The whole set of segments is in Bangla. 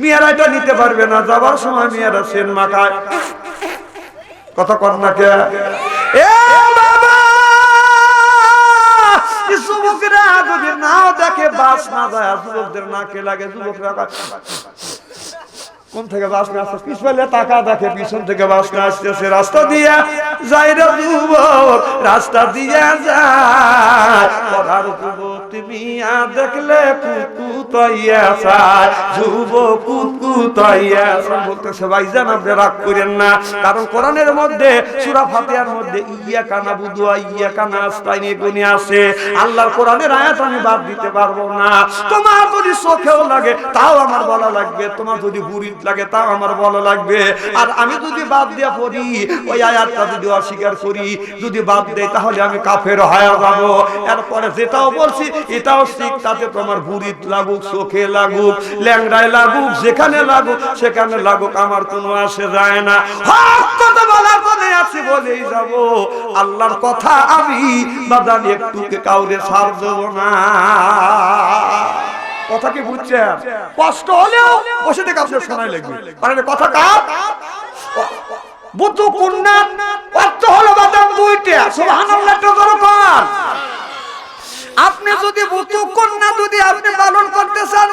মেয়েরা এটা নিতে পারবে না, যাবার সময় মেয়েরা সেন মাখায়। কথা কর না কে? এ বাবা, যুবকরা যদি নাও দেখে বাস না যায়, যুবকদের নাকে লাগে, যুবকরা কোন থেকে বাস না আসছে, পিছলে টাকা দেখে পিছন থেকে বাস না আসতেছে, রাস্তা দিয়ে যাই রে যুবক, রাস্তা দিয়ে যায় পড়ার যুবক তুমি দেখলে কুকুতাইয়া চায়, যুবক কুকুতাইয়া বলতেছে ভাইজান আপনি রাগ করেন না, কারণ কোরআনের মধ্যে সূরা ফাতিহার মধ্যে ইয়্যাকা নাবুদু ওয়া ইয়্যাকা নাস্তাইন এগুনি আছে। আল্লাহর কোরআনের আয়াত আমি বাদ দিতে পারবো না। তোমার যদি চোখেও লাগে তাও আমার বলা লাগবে, তোমার যদি বুড়িত লাগে তাও আমার বলা লাগবে। আর আমি যদি বাদ দিয়া পড়ি, ওই আয়াতটা যদি অস্বীকার করি, যদি বাদ দেই, তাহলে আমি কাফের হয়ে যাব। এরপরে যেটাও বলছি এটাও ঠিক, তাতে তোমার বুড়িত লাগুক, চোখে লাগুক, ল্যাংড়ায় লাগুক, যেখানে লাগুক সেখানে লাগুক, আমার কোনো আসে যায় না। হক কথা বলার পরে আছি বলেই যাব। আল্লাহর কথা আমি বাদান একটু কাউরে ছাড় দেব না। কথা কি বুঝছেন? কষ্ট হলেও বসে থেকে আপনার শোনাই লাগবে। মানে কথা কার? বুতু কুন্না অর্থ হলো বাদাম দুইটা। সুবহানাল্লাহ তো দরকার। আপনি যদি বুতু কন্যা যদি আপনি পালন করতে চান,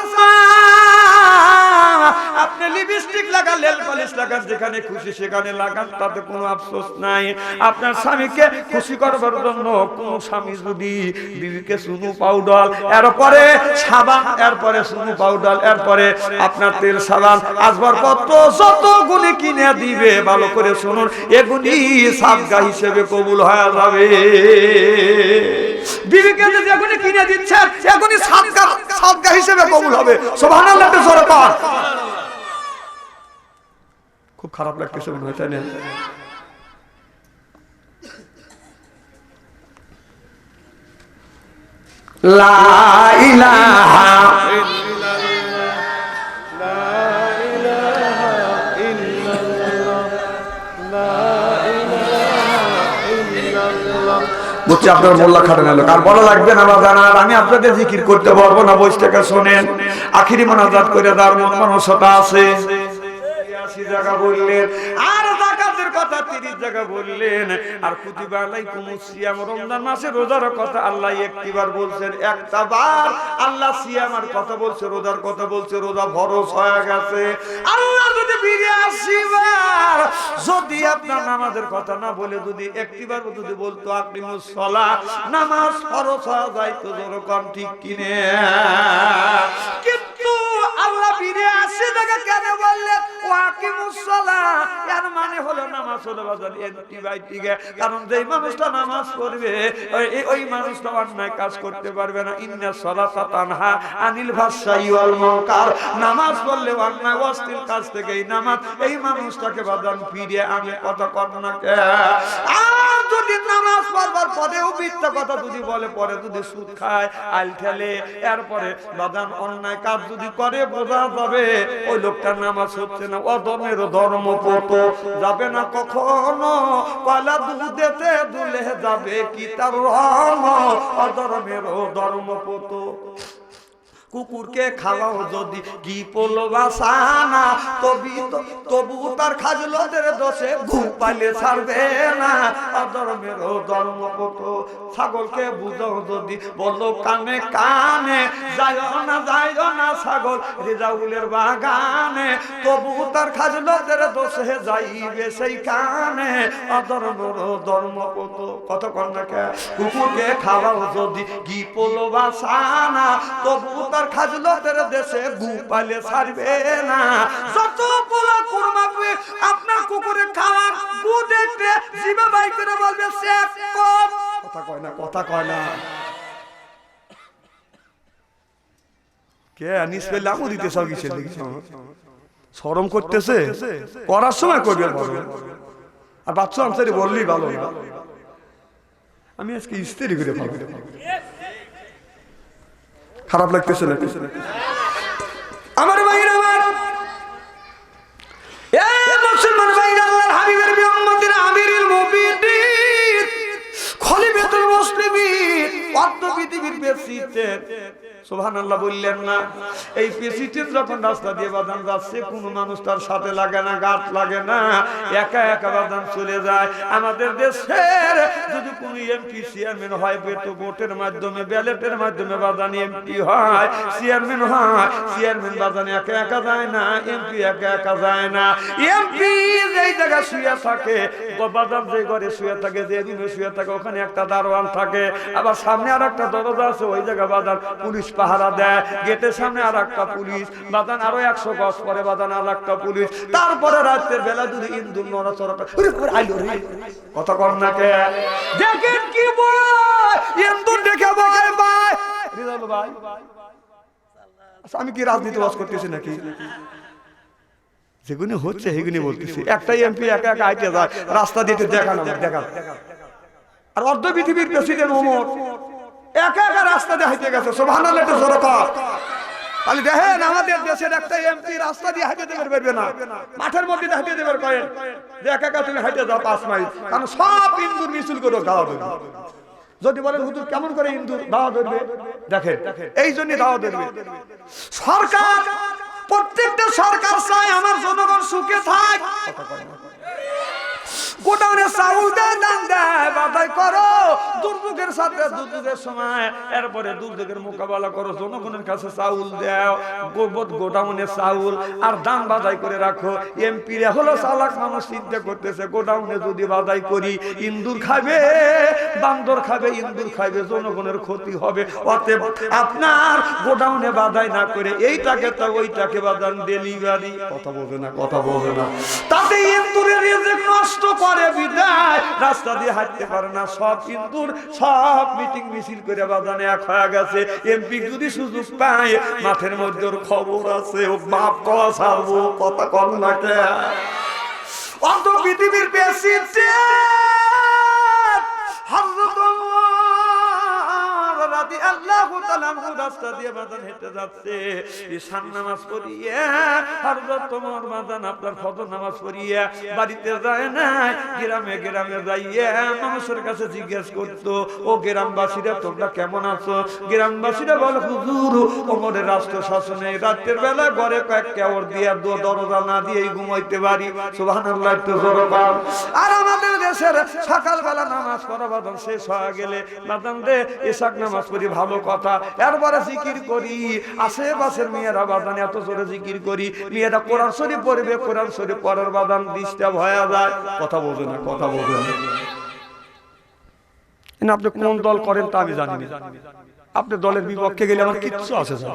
আপনি লিপস্টিক লাগান, নেল পলিশ লাগান, যেখানে খুশি সেখানে লাগান, তাতে কোনো আফসোস নাই। আপনার স্বামীকে খুশি করবার জন্য কোন স্বামী যদি বিবিকে সুনু পাউডার, এরপরে সাবান, এরপরে সুনু পাউডার, এরপরে আপনার তেল সাবান, আসবাবপত্র যত গুণে কিনে দিবে, ভালো করে শুনুন, এগুলি সাদগা হিসেবে কবুল হয়ে যাবে। বিবিকে যে এগুলি কিনে দিচ্ছেন, এগুলি সাদগা হিসেবে কবুল হবে। সুবহানাল্লাহ তে জোরে কর। খুব খারাপ লাগতেছে মনে হয়, তাই না? লা ইলাহা বুঝছি আপনার মোল্লা খাটেন এলো, কার বলা লাগবে না বাজানার, আমি আপনাদের জিকির করতে পারবো না, বসে থেকে শোনেন। আখিরি মোনাজাত করে দেওয়ার মন মানসতা আছে। 80 জায়গা বললেন, আর যাকাতের কথা 30 জায়গা বললেন, আর কুতিবা আলাইকুমুস সিয়াম, রমজান মাসে রোজার কথা আল্লাহ একটিবার বলছেন, একটা বার আল্লাহ সিয়ামের কথা বলছে, রোজার কথা বলছে, রোজা ফরজ হয়ে গেছে। আল্লাহ যদি 82 বার যদি আপনার নামাজের কথা না বলে যদি একটিবার যদি বলতো আকিমুস সালাহ, নামাজ ফরজ হয়ে যাইতো, যেরকম ঠিক কিনে। কিন্তু আল্লাহ 82 জায়গা কেন বললেন ওয়াকিমুস সালাহ? এর মানে হলো নামাজ হলো বাজার এন্টিবায়োটিকে, কারণ যেই মানুষটা নামাজ পড়বে ওই মানুষটা অন্যায় কাজ করতে পারবে না। ইন্নাস সালাতা তানহা আনিল ফাহশাই ওয়াল মুনকার, নামাজ পড়লে অন্যায় অশ্লীল কাজ থেকে এই নামাজ এই মানুষটাকে বাজান ফিরিয়ে আনে। কথা কর না কে? আর যদি নামাজ পড়বার পরেও মিথ্যা কথা যদি বলে, পরে যদি সুদ খায়, আইল ঠেলে, এরপরে বাজান অন্যায় কাজ যদি করে, বোঝা যাবে ওই লোকটার নামাজ হচ্ছে না, অধর্মের ধর্মপত যাবে না কখনো। কয়লা দুধেতে দুলে যাবে কি তার রং, অধর্মের ধর্মপত। কুকুরকে খাওয়াও যদি ঘি পোলো বাসানা, তবু তার খাজলদের দোষে ঘুম পাইলে ছাড়বে না, অধর্মের ধর্মপত। ছাগলকে বুঝাও যদি বলো কানে কানে, যাইও না ছাগল রেজাউলের বাগানে, তবু তার খাজলদের দোষে যাইবে সেই কানে, অধর্মের ধর্মপত। কত কন্যাকে কুকুরকে খাওয়াও যদি ঘি পোলো বাসানা, তবু তার খাজলতের দেশে ঘু পাইলে ছাড়বে না। যত পোলা কুরমাবে আপনার কুকুরে খাওয়ার গু দেখতে জিভে বাই করে বলবে চেক কর। কথা কয় না, কথা কয় না। কে আনিস পেলে আমু দিতে সব কিছু শরম করতেছে, করার সময় করবে। আর বাচ্চা আনসারি বললেই ভালো না। আমি আজকে ইস্তেরি করে ভালো, খারাপ লাগতেছে না আমার ভাইরা? আমার এই মুসলমান ভাইরা, আল্লাহর হাবিবের উম্মতের আমিরুল মুমিনিন খলিফাতুল মুসলিমিন, অর্ধ পৃথিবীর প্রেসিডেন্ট সুবহানাল্লাহ বললেন না? এই প্রেসিডেন্ট যখন রাস্তা দিয়ে বাদান যাচ্ছে, কোনো মানুষ তার সাথে লাগে না, গাছ লাগে না, একা একা বাদান চলে যায়। আমাদের দেশের যদি কোনো এমপি চেয়ারম্যান হয়, ভোটের মাধ্যমে, ব্যালটের মাধ্যমে বাদান এমপি হয়, চেয়ারম্যান হয়, চেয়ারম্যান বাদান একা একা যায় না, এমপি একা একা যায় না। এমপি যেই জায়গায় শুয়ে থাকে, বাদান যে ঘরে শুয়ে থাকে, যে রুমে শুয়ে থাকে, ওখানে একটা দারোয়ান থাকে, আবার সামনে আর একটা দরজা আছে, ওই জায়গায় বাদান পুলিশ পাহারা দেয়, গেটের সামনে আর একটা পুলিশ, বাদান আরো 100 গজ পরে বাদান আর একটা পুলিশ। তারপরে রাতের বেলা যদি ইন্দুর নড়াচড়া কথা কর না কে, দেখেন কি বয় ইন্দুর দেখে বয় ভাই রিজাল ভাই। আমি কি রাজনীতি বাস করতেছি নাকি? যেগুনি হচ্ছে সেগুনি বলতেছি। একটা এমপি একা একা হাইটে যায়, রাস্তা দিতে দেখান দেখান, আর অর্ধ পৃথিবীর প্রেসিডেন্ট ওমর একা একা রাস্তা দিয়ে হাইটে গেছে। সুবহানাল্লাহ, একটু জোরে কর। তাহলে দেখেন আমাদের দেশের একটা এমপি রাস্তা দিয়ে হাইটে দেবে পারবে না, মাঠের মধ্যে হাইটে দেবে কয়েন যে একা একা তুমি হাইটে যাও 5 মাইল, কারণ সব ইন্দুর মিছিল করে দাওয়া দেবে। যদি বলেন হুজুর কেমন করে ইন্দুর দাওয়া ধরবে, দেখেন এই জন্য দাওয়া ধরবে। সরকার, প্রত্যেকটা সরকার চায় আমার জনগণ সুখে থাক। গোডাউনে চাউল দেয়, দাম দেয়, বাধাই করো দুর্যোগের সাথে, দুর্যোগের সময় এরপরে দুর্যোগের মোকাবেলা করো, জনগণের কাছে চাউল দাও, গোডাউনে চাউল আর দাম বাধাই করে রাখো। এমপিরা হলো চালাক মানুষ, চিন্তা করতেছে গোডাউনে যদি বাধাই করি ইন্দুর খাবে, বান্দর খাবে, ইন্দুর খাবে, জনগণের ক্ষতি হবে। অতএব আপনার গোডাউনে বাধাই না করে এইটাকে তো ওইটাকে বাদান ডেলিভারি, কথা বলবে না, কথা বলবে না, তাতে ইন্দুরের রিজিক নষ্ট করে বিদায় রাস্তা দিয়ে হাঁটতে পারে না। সব ইন্দুর সব মিটিং মিছিল করে বাদানে এক হয়ে গেছে। এমপি যদি সুযোগ পায়, মাঠের মধ্যে ওর খবর আছে, ও বাপ কসাবো, কথা কম না কে। অন্ত পৃথিবীর প্রেসিডেন্ট হযরত রাদিয়াল্লাহু তাআলা রাস্তা দিয়ে বাদান হেঁটে যাচ্ছে, ঈশান নামাজ পড়িয়ে হযরত ওমর বাদান আপনার ফজর নামাজ পড়িয়ে বাড়িতে যায় না, গ্রামে গ্রামে যাইয়ে মানুষের কাছে জিজ্ঞেস করতো, ও গ্রামবাসীরা তোমরা কেমন আছো? গ্রামবাসীরা বলে হুজুর ওমরের রাষ্ট্র শাসনে রাতের বেলা ঘরে কয়েক কেওর দিয়ে দরজা না দিয়েই ঘুমাইতে পারি। সুবহানাল্লাহ, একটু জোরে বল। আর আমাদের দেশের সকালবেলা নামাজ পড়া বাদান শেষ হয়ে গেলে বাদান দে ইশাক নামাজ পড়ি, ভালো কথা, এরপরে জিকির করি। আশেপাশের মেয়েরা বাদান এত জোরে জিকির করি, মেয়েরা কোরআন শরীফ পড়বে, কোরআন শরীফ পড়ার বাদান ডিস্টার্ব হয়ে যায়। কথা বলবে না, কথা বলবে না। আপনি কোন দল করেন তা আমি জানি না, আপনি দলের বিপক্ষে গেলে আমার কিচ্ছু আসে না।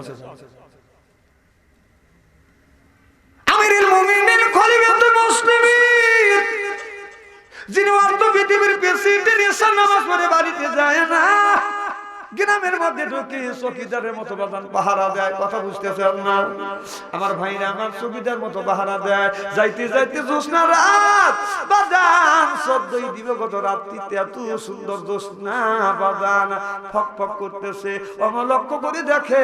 আমিরুল মুমিনিন খলিফাতুল মুসলিমিন যিনি অর্ধ পৃথিবীর প্রেসিডেন্ট ঈশান নামাজ পড়ে বাড়িতে যায় না, গ্রামের মধ্যে ঢুকে চকিদারের মতো বাদান পাহারা দেয়। কথা বুঝতেছেন না আমার ভাইরা? আমার চকিদার মতো পাহারা দেয়। যাইতে যাইতে জ্যোৎস্না রাত বাদান সদ্যই দিবগত রাত্রিতে এত সুন্দর জ্যোৎস্না বাদান ফক ফক করতেছে। আমার লক্ষ্য করে দেখে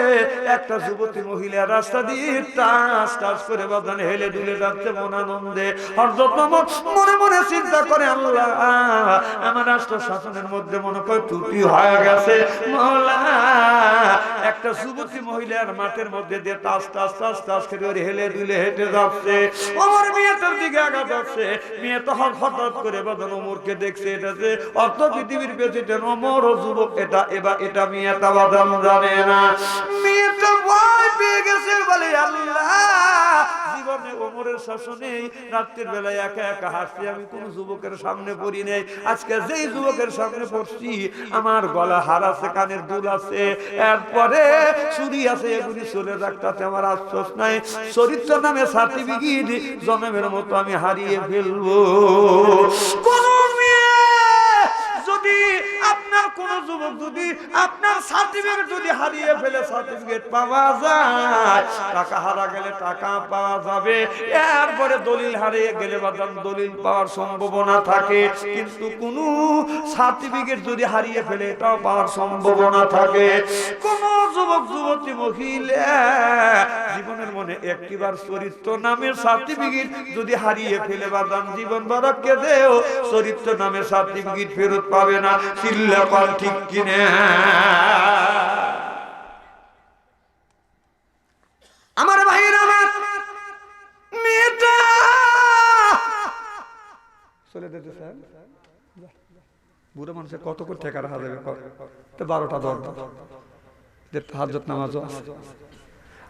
একটা যুবতী মহিলা রাস্তা দিয়ে টাস টাস করে বাদান হেলে দুলে যাচ্ছে মন আনন্দে। হযরত ওমর মনে মনে চিন্তা করে, আল্লাহ আমার রাষ্ট্র শাসনের মধ্যে মনে করে ত্রুটি হয়ে গেছে, একটা যুবতী মহিলার মাঠের মধ্যে দিয়ে টাস টাস টাস টাস করে হেলে দুলে হেঁটে যাচ্ছে। ওমর মেয়েটার দিকে আগা যাচ্ছে, মেয়ে তখন হঠাৎ করে বাদান ওমরকে দেখছে। এটা যে অর্ধ পৃথিবীর প্রেসিডেন্ট ওমর ও যুবক, এটা এবার এটা মেয়েটা বাদান জানে না। মেয়েটা ভয় পেয়ে গেছে, বলে আল্লাহ জীবনে ওমরের শাসনে রাত্রির বেলায় একা একা হাসছি, আমি কোন যুবকের সামনে পড়ি নাই। আজকে যেই যুবকের সামনে পড়ছি আমার গলা হার আছে, কানের দুল আছে, এরপরে চুরি আছে, এগুলি চলে যাকটাতে আমার আশ্বাস নাই। চরিত্র নামে সার্টিফিকেট জন্মের মতো আমি হারিয়ে ফেলবো। কোন মেয়ে যদি আপনার কোন যুবক যদি আপনার সার্টিফিকেট যদি হারিয়ে ফেলে, সার্টিফিকেট পাওয়া যায়, টাকা হারা গেলে টাকা পাওয়া যাবে, এরপরে দলিল হারিয়ে গেলে বাদান দলিল পাওয়ার সম্ভাবনা থাকে, কিন্তু কোন সার্টিফিকেট যদি হারিয়ে ফেলে এটাও পাওয়ার সম্ভাবনা থাকে। কোন যুবক যুবতী মহিলা জীবনের মনে একটিবার চরিত্র নামের সার্টিফিকেট যদি হারিয়ে ফেলে বাদান জীবন বড় কেঁদেও চরিত্র নামের সার্টিফিকেট ফেরত পাবে না। চিল্লা পাল ঠিক কিনে? দিতেছেন বুড়ো মানুষের কত করে ঠেকা রাখা যাবে? 12টা 10 তাহাজ্জুদ নামাজও আছে।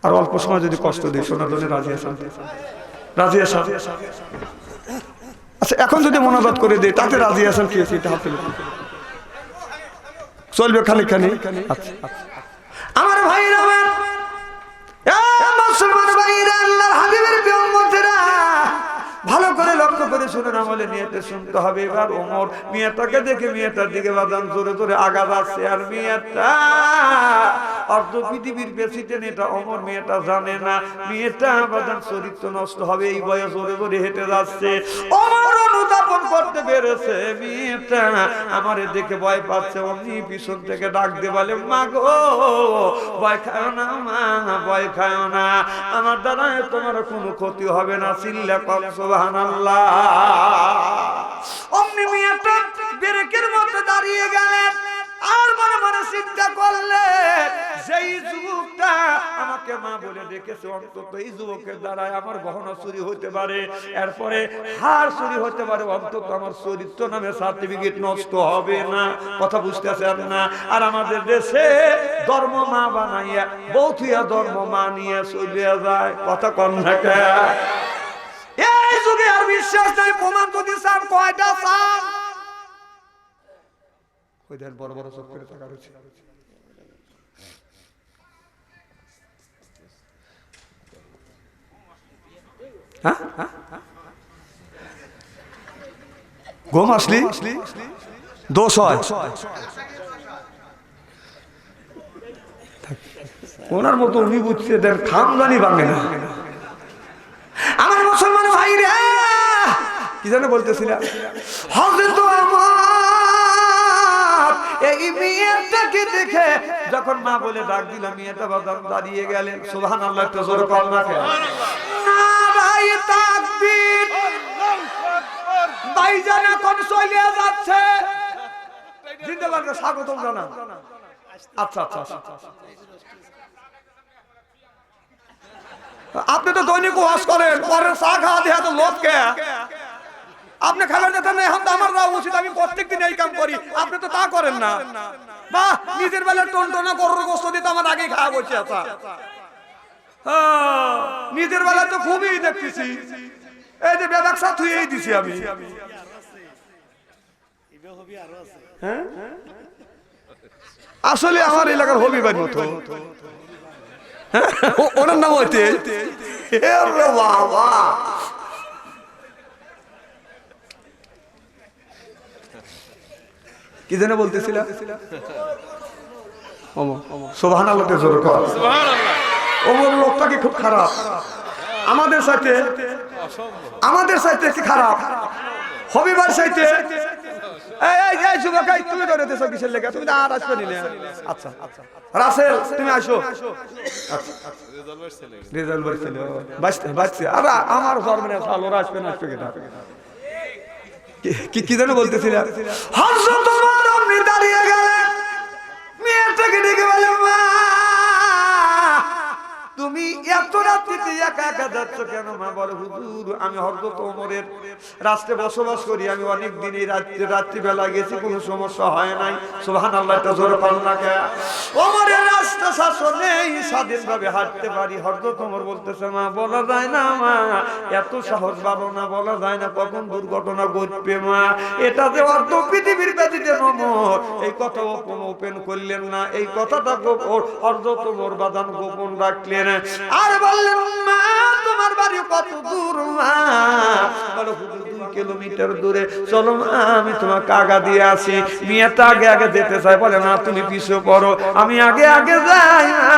আর অল্প সময় যদি কষ্ট দিই শোনার জন্য রাজি আছেন? রাজি আছেন? আচ্ছা এখন যদি মোনাজাত করে দিই তাতে রাজি আছেন কি? চলবে খানিকখানি? আমার ভাইরা, মুসলমান ভাইরা, আল্লাহর হাবিবের প্রিয় উম্মতেরা, ভালো করে লক্ষ্য করে শুনুন, আমলে নিয়তে শুনতে হবে। এবার ওমর মিয়াটাকে দেখে মিয়াটার দিকে বাদাম জোরে জোরে আগা যাচ্ছে, আর মিয়াটা অর্ধ পৃথিবীর প্রেসিডেন্ট, এটা ওমর মিয়াটা জানে না। মিয়াটা বাদাম চরিত্র নষ্ট হবে এই বয়স, জোরে জোরে হেঁটে যাচ্ছে। ওমর অনুধাবন করতে পেরেছে মেয়েটা আমারে দেখে ভয় পাচ্ছে, অমনি পিছন থেকে ডাক দিয়ে বলে, মা গো ভয় খাও না মা, ভয় খাও না, আমার দ্বারা তোমার কোনো ক্ষতি হবে না, চিল্লা কর সুবহানাল্লাহ। অমনি মেয়েটা ব্রেকের মতো দাঁড়িয়ে গেলেন, আর মনে মনে চিন্তা করলেন, যেই যুবকটা আমাকে মা বলে ডেকেছে, অন্তত এই যুবকের দ্বারা আমার গহনা চুরি হতে পারে, এরপরে হার চুরি হতে পারে, অন্তত আমার চরিত্র নামে সার্টিফিকেট নষ্ট হবে না। কথা বুঝতেছেন না? আর আমাদের দেশে ধর্ম মা বানাইয়া বৌথিয়া ধর্ম মা নিয়ে চলে যায়। কথা কন না কে? এই যুগে আর বিশ্বাস নাই। প্রমাণ যদি চান, কয়টা চান? বড় বড় চোখ করে থাকা রয়েছে। ঘুম আসলি দোষ হয়। ওনার মতো উনি বুঝছে, খামদানি ভাঙে না। আমার মুসলমান ভাই রে, কি জানে বলতেছিলাম, হযরত এই মেয়েটাকে দেখে যখন মা বলে ডাক দিলাম, মেয়েটা বাদাম দাঁড়িয়ে গেলেন। সুবহানাল্লাহ, একটু জোরে কর না কে? নারায়ে তাকবীর। ভাইজান এখন চলে যাচ্ছে, জিন্দাবাদ, স্বাগতম জানান। আচ্ছা আচ্ছা, আপনি তো দৈনিক ওয়াজ করেন, পরে চা খাওয়া দেয়া তো লোককে আপনি খাবেন না, এখন তো আমার যাওয়া উচিত, আমি প্রত্যেকদিন এই কাম করি, আপনি তো তা করেন না। বা নিজের বেলা টনটনা গরুর গোশত দিতে আমার আগেই খাওয়া বলছে। আচ্ছা, নিজের বেলা তো খুবই দেখতেছি, এই যে ব্যবসা থুয়েই দিছি আমি। আসলে আমার এলাকার হবিবার মতো, ওনার নাম হইতে বাবা। কি যেন বলতেছিল? সুবহানাল্লাহ, জোরে কর সুবহানাল্লাহ। ওমর লোকটা কি খুব খারাপ, আমাদের সাথে কি খারাপ, হবিবার সাথে। এই যুবক, তুমি ধরেতেছো কিসের লেগে? তুমি আর আসবে না। আচ্ছা রাসেল, তুমি আসো। রেজাল্ট বলছিল বাঁচছে, আর আমার জন্মের সাল ওরা আসবে না, আসবে কিনা? কি যেন বলতেছিল? হযরত ওমর আপনি দাঁড়িয়ে গেলেন, মেয়েটাকে ডেকে বলে, মা তুমি এত রাত্রিতে একা একা যাচ্ছ কেন? মা বলে, হুজুর আমি হযরত ওমরের রাস্তায় বসবাস করি, আমি অনেক দিন এই রাত্রিবেলা গেছি, কোনো সমস্যা হয় নাই। সুবহানাল্লাহ, এটা জোরে বল না কে? ওমরের রাস্তা শাসনে স্বাধীনভাবে হাঁটতে পারি। হযরত ওমর বলতেছে, মা বলা যায় না মা, এত সাহস বাড়ো না, বলা যায় না কখন দুর্ঘটনা ঘটবে মা। এটা যে অর্ধ পৃথিবীর ব্যতীতে ওমর এই কথা ওপেন করলেন না, এই কথাটা হযরত ওমর বাদান গোপন রাখলেন। আর বললেন, মা তোমার বাড়ি কত দূর? মা বলো, 2 কিলোমিটার দূরে। চলো মা, আমি তোমাকে আগা দিয়ে আসি। মেয়েটা আগে আগে যেতে চাই, বলে না তুমি পিছু পড়ো, আমি আগে আগে যাই না,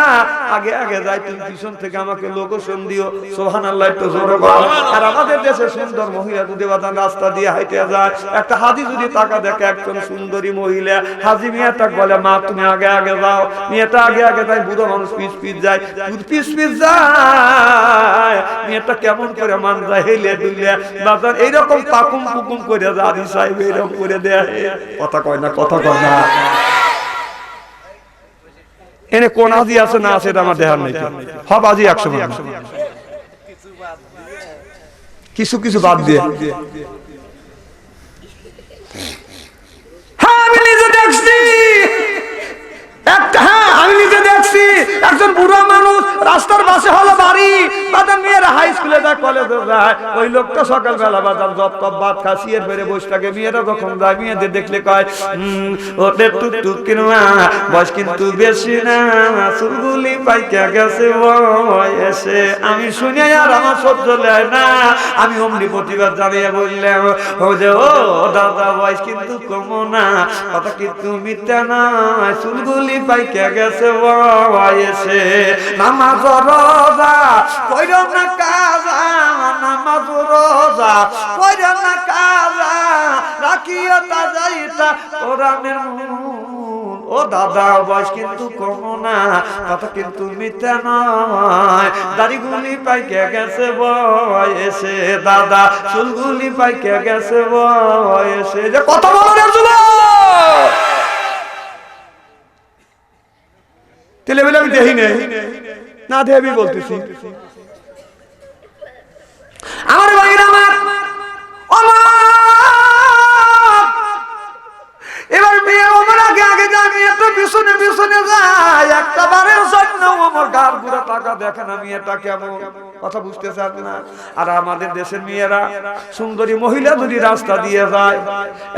আগে যাই, তুমি পিছন থেকে আমাকে লোকেশন দিও। সুবহানাল্লাহ, একটু জোরে বল। আর আমাদের দেশে সুন্দর মহিলা যদি বাদান রাস্তা দিয়ে হাঁটে যায়, একটা হাজি যদি তাকা দেখে একজন সুন্দরী মহিলা, হাজি মেয়েটা বলে, মা তুমি আগে আগে যাও। মেয়েটা আগে আগে যায়, বুড়ো মানুষ পিছ যায়, মেয়েটা কেমন করে মান যায়, হেলে দুলে বাজার এইরকম পাকুম পুকুম করে যায়, সাহেব এইরকম করে দেয়। কথা কয় না, কথা কয় না। এনে কোন আজি আছে না আছে, এটা আমার দেহার নেই। সব আজি 100 কিছু বাদ দিয়ে একটা, হ্যাঁ আমি নিজে দেখছি একজন বুড়ো মানুষ রাস্তার পাশে হলো বাড়ি, বাদাম মেয়েরা হাই স্কুলে যায় কলেজে যায়, ওই লোকটা সকালবেলা বাদাম জব টপ ভাত খাসিয়ে ফেরে বসে থাকে। মেয়েরা যখন যায় মেয়েদের দেখলে কয় ওদের টুকটুক কিনবা, বয়স কিন্তু বেশি না, চুলগুলি পাইকা গেছে বয়সে। আমি শুনে আর আমার সহ্য হয় না, আমি অমনি প্রতিবাদ জানিয়ে বললাম ও যে ও দাদা বয়স কিন্তু কমো না, কথা কিন্তু মিথ্যা না, চুলগুলি পাইকা গেছে বয়সে। নামাজ রোজা কইরো না কাজা, নামাজ রোজা কইরো না কাজা, রাখিও তাজা এটা কোরআনের মূল। ও দাদা বয়স কিন্তু কমো না, কথা কিন্তু মিথ্যা নয়, দাড়িগুলি পাইকা গেছে বয়সে, দাদা চুলগুলি পাইকা গেছে বয়সে। যে কত বড় রে যুবক, টেলিভিশন আমি দেখি না দেবি বলতেছি। আমার ভাইরা আমার এবার মেয়ে আমার আগে আগে যায়, মেয়েটা পিছনে পিছনে যায়, একটা বারের জন্য আমার গার ঘুরে টাকা দেখে না মেয়েটা কেমন, কথা বুঝতে চান না। আর আমাদের দেশের মেয়েরা সুন্দরী মহিলা যদি রাস্তা দিয়ে যায়,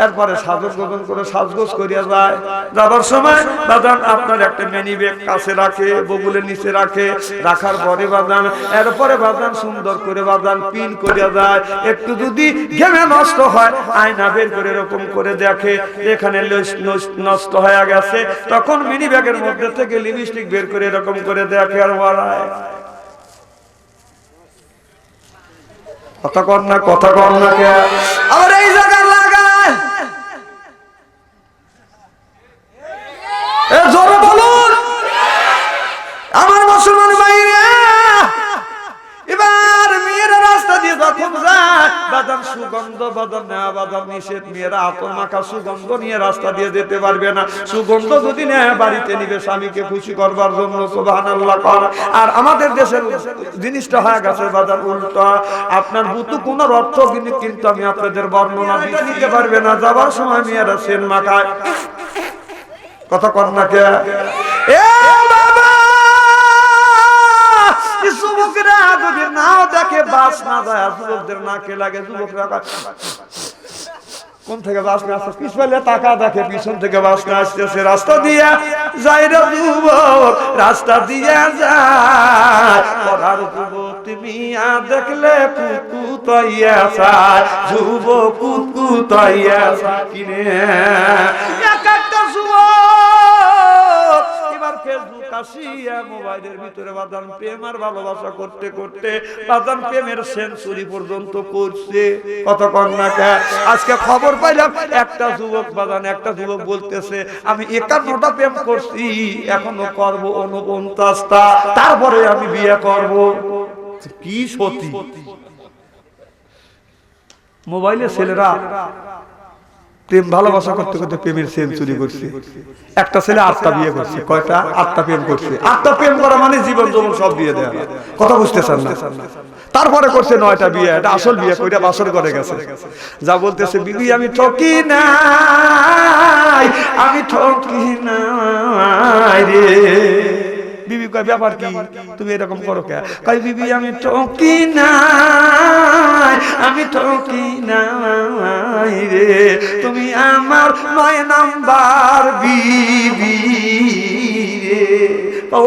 এরপরে সাজগোজ করে সাজগোজ করিয়া যায়, যাবার সময় বাদান আপনার একটা মিনি ব্যাগ কাছে রাখে, বগুলের নিচে রাখে, রাখার পরে বাদান এরপরে বাদান সুন্দর করে বাদান পিন করিয়া যায়। একটু যদি ঘেমে নষ্ট হয় আয়না বের করে এরকম করে দেখে এখানে নষ্ট হয়ে গেছে, তখন মিনি ব্যাগের মধ্যে থেকে লিপস্টিক বের করে এরকম করে দেখে আর বাড়ায়। কথা কর না কে আবার এই জায়গা লাগায় জোরে বলুন আমার মুসলমান ভাইরা। এবার মেয়েরা রাস্তা দিয়ে যখন যায় বাদাম সুগন্ধ, বাদাম নেওয়া বাদাম নিষেধ, মেয়েরা আতর মাখা সুগন্ধ নিয়ে রাস্তা দিয়ে যেতে পারবে না। সুগন্ধ যদি নেয় বাড়িতে নিবে স্বামীকে খুশি করবার জন্য, সুবহানাল্লাহ করা। আর আমাদের দেশের জিনিসটা হয়ে গেছে বাদাম উল্টা, আপনার বুতু কোন অর্থ কিন্তু আমি আপনাদের বর্ণনা দিতে পারবে না। যাবার সময় মেয়েরা সেন মাখায়, কথা কর না কে এ বাবা, যুবকরা যদি নাও দেখে বাস না যায়, যুবকদের নাকে লাগে, যুবকরা কোন থেকে বাস না আসছে পিছলে টাকা দেখে, পিছন থেকে বাস না আসতেছে, রাস্তা দিয়ে যাই রে যুবক, রাস্তা দিয়ে যায় পড়ার যুবক তুমি দেখলে কুকুতাইয়া চায়, যুবক কুকুতাইয়া চায় কিনে একটা যুবক। এবার ফেসবুক আসিয়া মোবাইলের ভিতরে বাদান প্রেম আর ভালোবাসা করতে করতে বাদান প্রেমের সেঞ্চুরি পর্যন্ত করছে, কত কন্যাকে। আজকে খবর পাইলাম একটা যুবক বাদান, একটা যুবক বলতেছে আমি 51টা প্রেম করছি, এখনো করব 49টা, তারপরে আমি বিয়ে করব। কি সত্যি মোবাইলে ছেলেরা প্রেম ভালোবাসা করতে করতে প্রেমের সেঞ্চুরি করছে। একটা ছেলে 8টা বিয়ে করছে, কয়টা? 8টা প্রেম করছে। 8টা প্রেম করা মানে জীবন যৌবন সব দিয়ে দেয়া, কথা বুঝতেছেন না। তারপরে করছে 9টা বিয়ে, এটা আসল বিয়ে কইরা বাসর করে গেছে। যা বলতেছে বিবি আমি ঠকি নাই, আমি ঠকি নাই রে। বিবি কয় ব্যাপার কি, তুমি এরকম করো কে? কয় বিবি আমি ঠকি নাই, আমি ঠকি নাই রে, তুমি আমার 9 নাম্বার বিবি রে।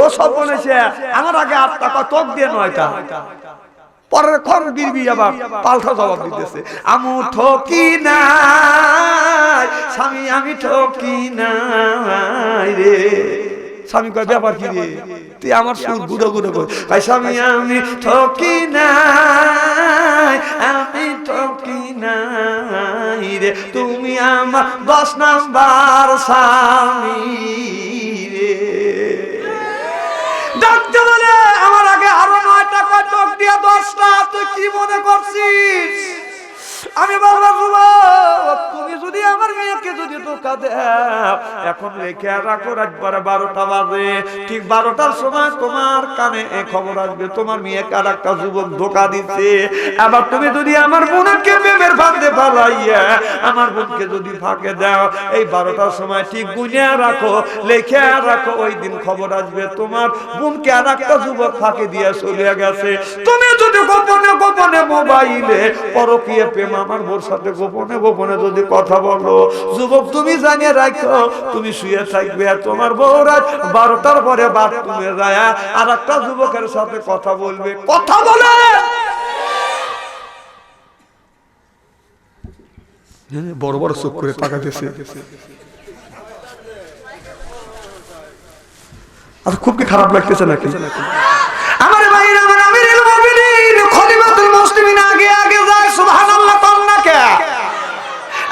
ও সব বলেছে আমার আগে 8টা, তোক দিয়ে 9টা, পরের ক্ষণ বিবি আবার পাল্টা জবাব দিতেছে আমি ঠকি নাই স্বামী, আমি ঠকি নাই রে। স্বামী কয় ব্যাপার কি রে, তুই আমার সুর গুঁড়ো গুঁড়ো কর। ভাই স্বামী আমি ঠকি নাই, আমি ঠকি নাই রে, তুমি আমার 10 নাম্বার স্বামী রে। ডাকতে বলে আমার আগে আরো 9টা কয় টক দিয়া 10টা, তুই কি মনে করছিস? আমি বলবো তুমি যদি আমার মেয়েকে যদি ধোঁকা দাও, এখন রেখে রাখো, একবারে 12টা বাজে, ঠিক 12টার সময় তোমার কানে খবর আসবে তোমার মেয়েকে আর একটা যুবক ধোঁকা দিচ্ছে। আবার তুমি যদি আমার বোনকে প্রেমের ফাঁদে ফালাইয়া আমার বোনকে যদি ফাঁকে দাও, এই 12টার সময় ঠিক গুনে রাখো, লেখে রাখো, ওই দিন খবর আসবে তোমার বোনকে আর একটা যুবক ফাঁকে দিয়ে চলে গেছে। তুমি যদি গোপনে গোপনে মোবাইলে পরকীয়া প্রেম আমার বোর সাথে গোপনে গোপনে যদি কথা বলো, যুবক তুমি জানিয়ে রাখো, তুমি শুয়ে থাকবে আর তোমার বউ রাত 12টার পরে বাথরুমে যায় আর একটা যুবকের সাথে কথা বলবে। কথা বলে বড় বড় চোখ করে তাকাতেছে। আর খুব কি খারাপ লাগতেছে নাকি? আমার ভাইরা, আমার আমিরুল মুমিনিন খলিফাতুল মুসলিমিন আগে আগে যায়, সুবহানাল্লাহ কন্যা কে।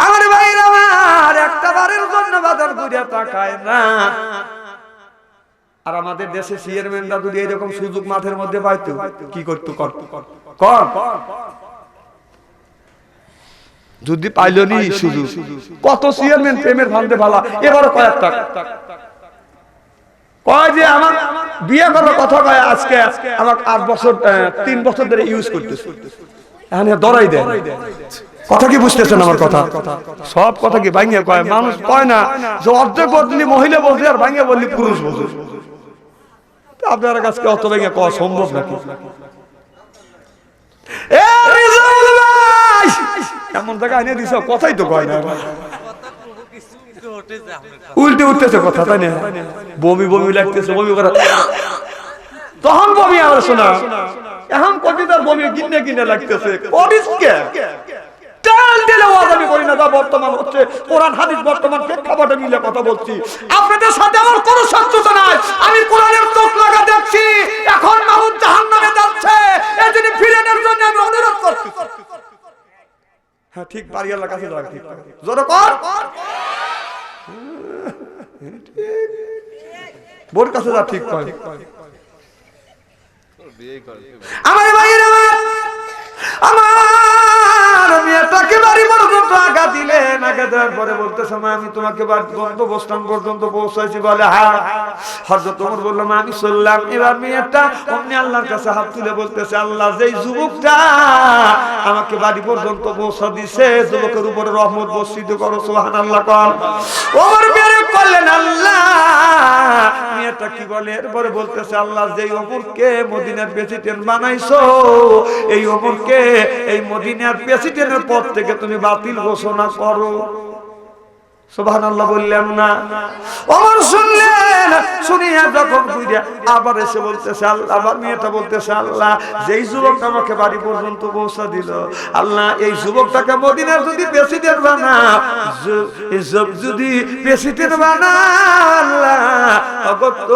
আমার ভাইরা, আমার একটা বারের জন্য বাজার ঘুরে তাকায় না। আর আমাদের দেশে চেয়ারম্যানরা যদি এরকম সুযোগ মাঠের মধ্যে পাইতো কি করতো? কর যদি পাইলো নি সুযোগ, কত চেয়ারম্যান প্রেমের ফাঁদে ফালা। এবারও কয়েকটা কয় যে আমার বিয়ে করার কথা কয়, আজকে আমার 8 বছর 3 বছর ধরে ইউজ করতেছে, এখানে দরাই দেয়। কথা কি বুঝতেছেন আমার কথা? সব কথা কি ভাঙিয়ে কয়? মানুষ কয় না যে অর্ধেক বদলি মহিলা বলছে আর ভাঙিয়ে বললি পুরুষ বলছে। আপনার কাছে অত ভেঙে কওয়া সম্ভব নাকি? এমন জায়গায় এনে দিছ, কথাই তো কয় না, উল্টে উঠতেছে কথা, তাই না? বমি বমি লাগতেছে, বমি করা, তখন বমি আমার শোনা, এখন কবিতার বমি কিনে কিনে লাগতেছে। বর্তমান হচ্ছে কোরআন হাদিস, বর্তমান প্রেক্ষাপটে মিলে কথা বলছি। আপনাদের সাথে আমার কোনো শত্রুতা নাই, আমি কোরআনের চোখ লাগা দেখছি। এখন মানুষ জাহান্নামে যাচ্ছে, এজন্য ফিরেনের জন্য আমি অনুরোধ করছি। হ্যাঁ ঠিক, বাড়িওয়ালার কাছে যাওয়া ঠিক, জোরে কর, বোর কাছে যা, ঠিক কয়। আমার ভাইয়ের, আমার মেয়েটাকে বাড়ি পর্যন্ত আগা দিলেন, আগা দেওয়ার পরে বলতেছে মা আমি তোমাকে গন্তব্যস্থান পর্যন্ত পৌঁছাইছি। বলে হ্যাঁ। হযরত ওমর বললাম আমি চললাম। এবার মেয়েটা অমনি আল্লাহর কাছে হাত তুলে বলতেছে, আল্লাহ যেই যুবকটা আমাকে বাড়ি পর্যন্ত পৌঁছা দিছে, যুবকের উপরে রহমত বর্ষিত করো, সুবহানাল্লাহ কর। ওমর মেরে করলেন আল্লাহ। মেয়েটা কি বলে এরপরে বলতেছে, আল্লাহ যেই ওমরকে মদিনার প্রেসিডেন্ট বানাইছো, এই ওমরকে এই মদিনার প্রেসিডেন্টের পদ থেকে তুমি বাতিল ঘোষণা করো। সুবহানাল্লাহ বললেন না? ওমর শুনলেন, শুনিয়া যখন বুঝা আবার এসে বলতেছে আল্লাহ, আবার মেয়েটা বলতেছে আল্লাহ যেই যুবকটা আমাকে বাড়ি পর্যন্ত পৌঁছা দিল, আল্লাহ এই যুবকটাকে মদিনার যদি প্রেসিডেন্ট বানা, যদি প্রেসিডেন্ট বানা আল্লাহ, অগত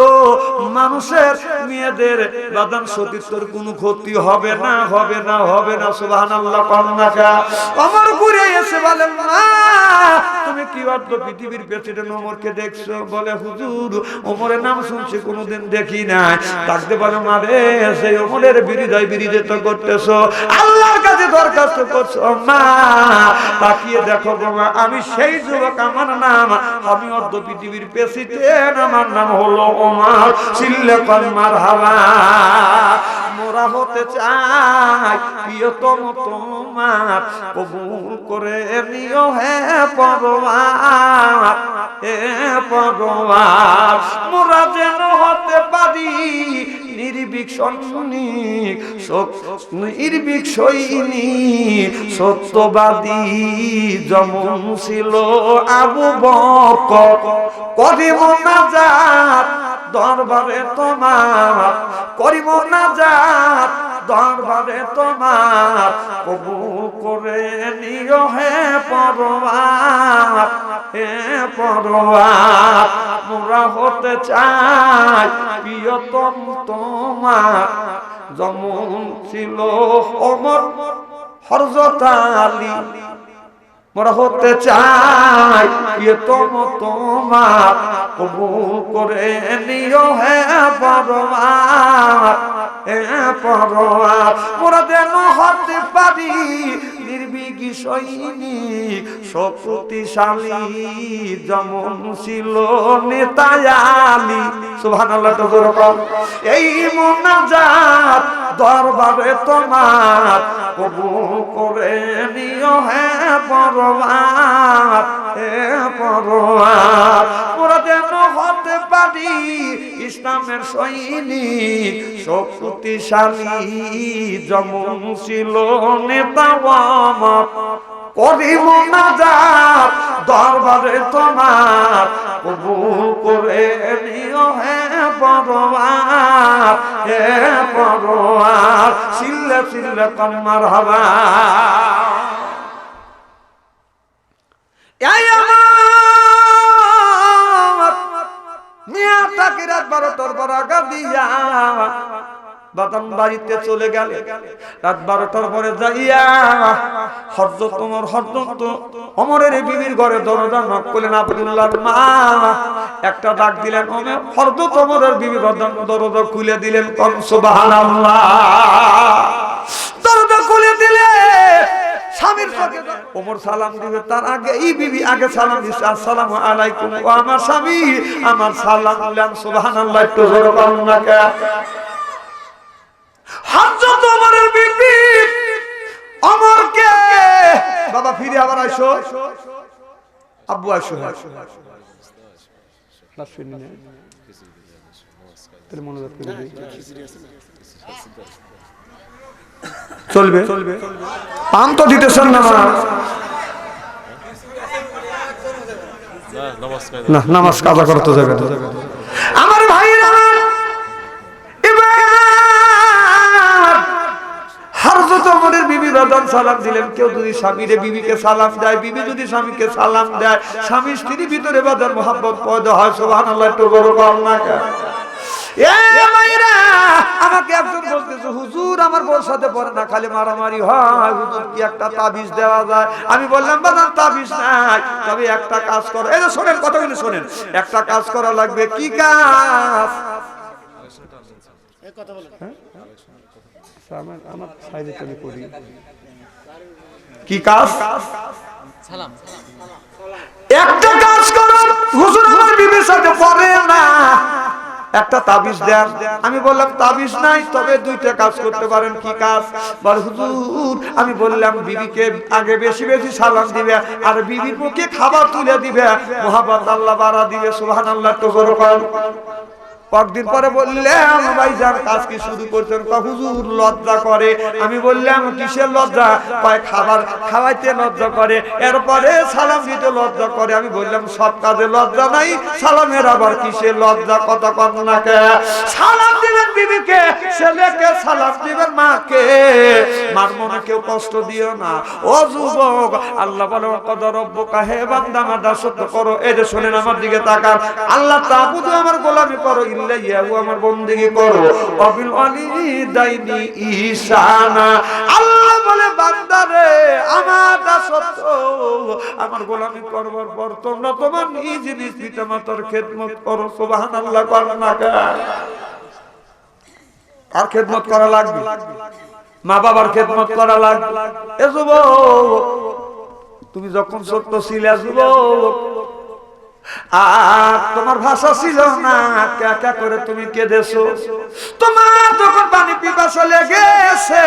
মানুষের মেয়েদের বাদান সতীত্বর কোনো ক্ষতি হবে না, হবে না, হবে না। সুবহানাল্লাহ কন্যাকা ওমর ঘুরে এসে বলেন মা তুমি কি পৃথিবীর প্রেসিডেন্ট ওমরকে দেখছো? বলে হুজুর ওমরের নাম শুনছি, কোনোদিন দেখি নাই। ডাকতে পারো মারে, সেই ওমরের বিরোধিতা করতেছো, আল্লাহর কাছে দরখাস্ত করছো। মা তাকিয়ে দেখো বাবা, আমি সেই যুবক, আমার নাম, আমি অর্ধ পৃথিবীর প্রেসিডেন্ট, আমার নাম হলো ওমর। চিল্লে কর মারহাবা। মোরা হতে চাই প্রিয়তম তোমার, কবুল করে নিও হে পরওয়ার, হে পরওয়ার। মোরা যেন হতে পারি নির্ভীক সৈনিক, নির্ভীক সৈনিক, সত্যবাদী যেমন ছিল আবু বকর। করিব নাজাত দরবারে তোমার, করিব নাজাত দরবারে তোমার, কবুল করে নিও হে পরওয়ার, হে পরওয়ার। মোরা হতে চাই প্রিয়তম তোমার, যেমন ছিল ওমর হযরত আলী। মোরা হতে চাই প্রিয়তম তোমার, কবুল করে নিও হে পরওয়ার, হে পরওয়ার। মোরা যেন হতে পারি নির্ভীকি সৈনিক শক্তিশালী যেমন ছিল নেতা আলী। সুবহানাল্লাহ। তো যেরকম এই মুনাজাত দরবারে তোমার কবুল করে নিও হে পরওয়ার, হে পরওয়ার। ওরা যেন হতে পারি ইসলামের সৈনিক শক্তিশালী যেমন ছিল নেতা আমার। করি মুনাজাত দরবারে তোমার কবুল করে নিও হে পরওয়ার, হে পরওয়ার। সিল্লে সিল্লে কম মারহাবা। এই আমার মিয়াটাকে রাত 12টার পর আগা দিয়া বাদাম বাড়িতে চলে গেলে। রাত 12টার পরে যাইয়া হযরত ওমরের বিবির ঘরে দরজা নক করলেন। আব্দুল্লাহর মা একটা ডাক দিলেন, হযরত ওমরের বিবি দরজা খুলে দিলেন। কম সুবহানাল্লাহ। দরজা খুলে দিলে স্বামীর চোখে ওমর সালাম দিবে, তার আগে এই বিবি আগে সালাম দিছে, আসসালামু আলাইকুম। ও আমার স্বামী, আমার সালাম দিলেন। সুবহানাল্লাহ। একটু জোরে বলুন না কে? হযরত ওমরের বিবি ওমরকে, বাবা ফিরে আবার আইসো, আব্বু আইসো, চলবে পান তো দিতেছেন না? নামাজ কাজা করতে যাবে আমার ভাইরা। হযরত ওমরের বিবি রাদান সালাম দিলেন। কেউ যদি স্বামীরে বিবিকে সালাম দেয়, বিবি যদি স্বামীকে সালাম দেয়, স্বামী স্ত্রীর ভিতরে বাদার মোহাব্বত পয়দা হয়। সুবহানাল্লাহ। একটু বড় বল না কে? আমাকে একজন বলতেছে, হুজুর আমার বউর সাথে পরে না খালি মারামারি হয়, হুজুর কি একটা তাবিজ দেওয়া যায়? আমি বললাম বাজান তাবিজ নাই, তবে একটা কাজ করো। এই যে শোনেন, কথাগুলো শোনেন। একটা কাজ করা লাগবে। কি কাজ? আমার সাইডে চলে করি। কি কাজ? একটা কাজ করো, হুজুর আমার বিবির সাথে পরে না, একটা তাবিজ দেন। আমি বললাম তাবিজ নাই, তবে দুইটা কাজ করতে পারেন। কি কাজ? বল হুজুর আমি বললাম বিবিকে আগে বেশি বেশি সালাম দিবে, আর বিবির মুখে খাবার তুলে দিবে, মুহাব্বত আল্লাহ বাড়া দিবে। সুবহানাল্লাহ। তো জোরে বল। কয়েকদিন পরে বললাম ভাইজান কাজ কি শুরু করছেন? হুজুর লজ্জা করে। আমি বললাম কিসের লজ্জা? কয় খাবার খাওয়াইতে লজ্জা করে, এরপরে সালাম দিতে লজ্জা করে। আমি বললাম সব কাজে লজ্জা নাই, সালামের আবার কিসের লজ্জা? কথা কন না কে? সালাম দিবেন বিবিকে, ছেলেকে সালাম দিবেন মাকে। মার মনে কেউ কষ্ট দিও না। ও যুবক, আল্লাহ বলে কদ রব্বুকা, হে বান্দা আমার দাসত্ব করো। এই যে শোনেন, আমার দিকে তাকান। আল্লাহ তাআবুদু, আমার গোলামি করো, আমার বন্দেগী করো, অবিল ওয়ালিদাইনি ইহসানা। আল্লাহ বলে বান্দারে আমার দাসত্ব, আমার গোলামি করবার পর তোমরা তোমার নিজ নিজ পিতামাতার খেদমত করো। সুবহানাল্লাহ। কর না কে? আর খেদমত করা লাগবে, মা বাবার খেদমত করা লাগবে। এ যুবক, তুমি যখন ছোট্ট ছিলে যুবক, আর তোমার ভাষা ছিল না, কে করে তুমি কেঁদেছো। তোমার যখন পানি পিপাসা লেগেছে,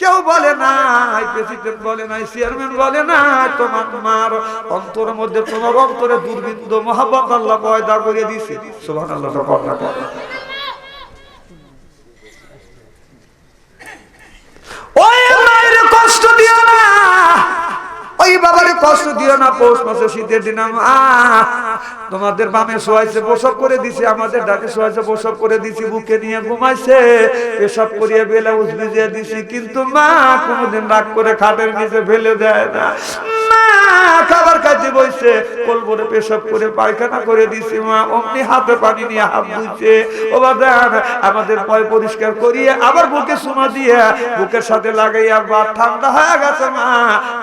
কেউ বলে নাই, প্রেসিডেন্ট বলে নাই, চেয়ারম্যান বলে নাই, তোমার মার অন্তরের মধ্যে, তোমার অন্তরে দুর্বিন্দু মহব্বত আল্লাহ পয়দা করে দিয়েছে। সুবহানাল্লাহ। ওই মায়ের কষ্ট দিও না, ওই বাবারে কষ্ট দিও না। পৌষ মাসে শীতের দিন তোমাদের বামে শোয়াইছে, প্রসব করে দিছে, আমাদের ডাকে শোয়াইছে, প্রসব করে দিছি, বুকে নিয়ে ঘুমাইছে, পেশাব করিয়ে ব্লাউজ ভিজিয়ে দিছি, কিন্তু মা কোনোদিন রাগ করে খাটের নিচে ফেলে দেয় না। মা খাবার খাইতে বইছে, কোলবরে পেশাব করে পায়খানা করে দিছি, মা অমনি হাতে পানি নিয়ে হাত ধুইছে। ও বাজান আমাদের পয় পরিষ্কার করিয়ে আবার বুকে চুমা দিয়ে বুকের সাথে লাগাইয়া ভাত ঠান্ডা হয়ে গেছে, মা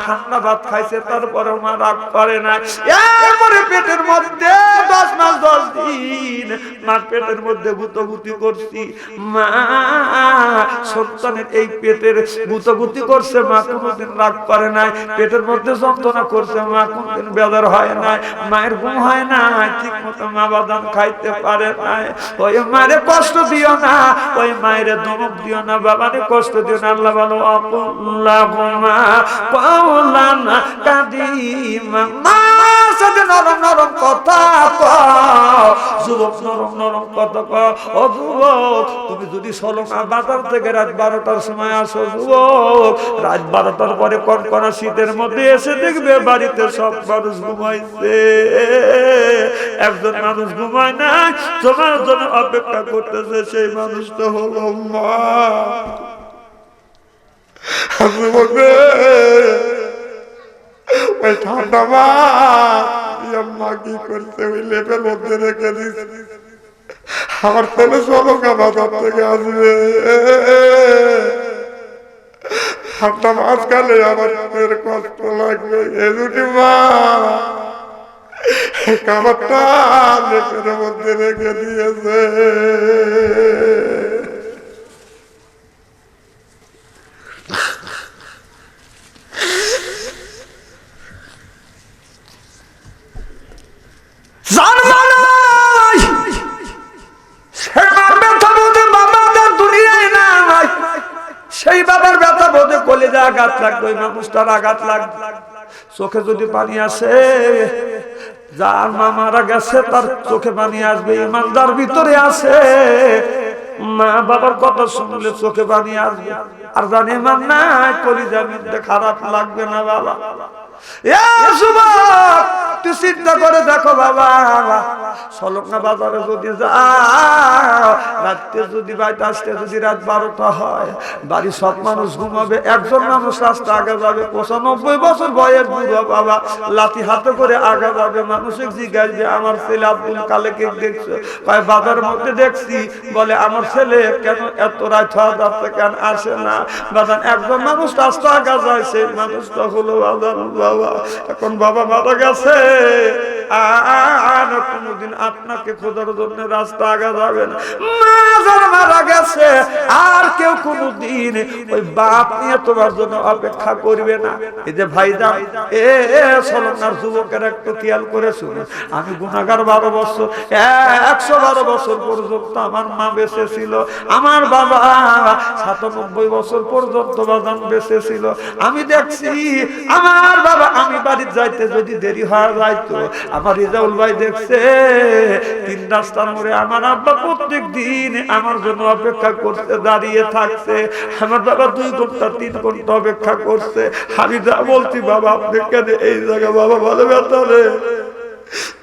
ঠান্ডা ভাত খাইছে, তারপরে মা রাগ করে না। এরপরে পেটের মধ্যে 10 মাস 10 দিন মার পেটের মধ্যে গুতগুতি করছি, মা সন্তানের এই পেটের গুতগুতি করছে, মা কোনোদিন রাগ করে নাই। পেটের মধ্যে যন্ত্রণা করছে, মা কোনদিন বেজার হয় নাই, মায়ের ঘুম হয় না ঠিক মতো, মা বাদাম খাইতে পারে নাই। ওই মায়ের কষ্ট দিও না, ওই মায়ের ধমক দিও না, বাবারে কষ্ট দিও না। আল্লাহ বলো আকুল্লাহুমা কাওলানা কাদিমা, মা সাথে নরম নরম কথা কও, যুবক নরম নরম কথা কও। ও যুবক তুমি যদি সলমা বাজার থেকে রাত 12টার সময় আসো, যুবক রাত 12টার পরে কনকনা শীতের মধ্যে এসে দেখবে বাড়িতে সব মানুষ ঘুমাইছে, একজন মানুষ ঘুমায় না, তোমার জন্য অপেক্ষা করতেছে, সেই মানুষটা হলো মা। ওই ঠান্ডা মা কি করছে, ওই লেপের মধ্যে রেখে দিচ্ছে, আমার ছেলে সলকা বাজার থেকে আসবে, ঠান্ডা মাছ খালে আমার কষ্ট লাগবে, এ দুটি মা খাবারটা লেপের মধ্যে রেখে দিয়েছে। সেই বাবার ব্যথা বোধে কলেজে আঘাত লাগবে, ওই মানুষটার আঘাত লাগবে, চোখে যদি পানি আসে, যার মা মারা গেছে তার চোখে পানি আসবে, ইমানদার ভিতরে আছে, মা বাবার কথা শুনলে চোখে পানি আসবে। আর জানে মান নাই, কলিজার মধ্যে খারাপ লাগবে না বাবা? তুই চিন্তা করে দেখো বাবা, সলকনা বাজারে যদি যাও, রাত্রে যদি বাড়িতে আসতে যদি রাত 12টা হয়, বাড়ির সব মানুষ ঘুমাবে, একজন মানুষ রাস্তা আগে যাবে, 95 বছর বয়স বুড়ো বাবা, লাঠি হাতে করে আগে যাবে, মানুষকে জিজ্ঞাসবে আমার ছেলে আব্দুল কালেকে দেখছো? কয় বাজারের মধ্যে দেখছি। বলে আমার ছেলে কেন এত রাত হওয়া যাচ্ছে, কেন আসে না? বাজান একজন মানুষ রাস্তা আগে যায়, সেই মানুষটা হলো বাজান বাবা। এখন বাবা মারা গেছে, আর কোনদিন আপনাকে খোঁজার জন্য রাস্তা আগা যাবে না। মারা গেছে, আর কেউ কোনদিন ওই বাপ নিয়ে তোমার জন্য অপেক্ষা করবে না। এই যে ভাইজান, সলনার যুবকের একটু খেয়াল করে শুনে, আমি গুনাহগার 12 বছর, 112 বছর পর্যন্ত আমার মা বেঁচে ছিল, আমার বাবা 97 বছর পর্যন্ত বাজান বেঁচে ছিল। আমি দেখছি আমার বাবা, আমি বাড়িতে যাইতে যদি দেরি হয়ে যাইতো, আমার রিজাউল ভাই দেখছে 3 রাস্তার মোড়ে আমার আব্বা প্রত্যেক দিন আমার জন্য অপেক্ষা করতে দাঁড়িয়ে থাকছে, আমার বাবা 2 ঘন্টা 3 ঘন্টা অপেক্ষা করছে। আমি যা বলছি বাবা আপনি কেন এই জায়গা, বাবা বলে বেতরে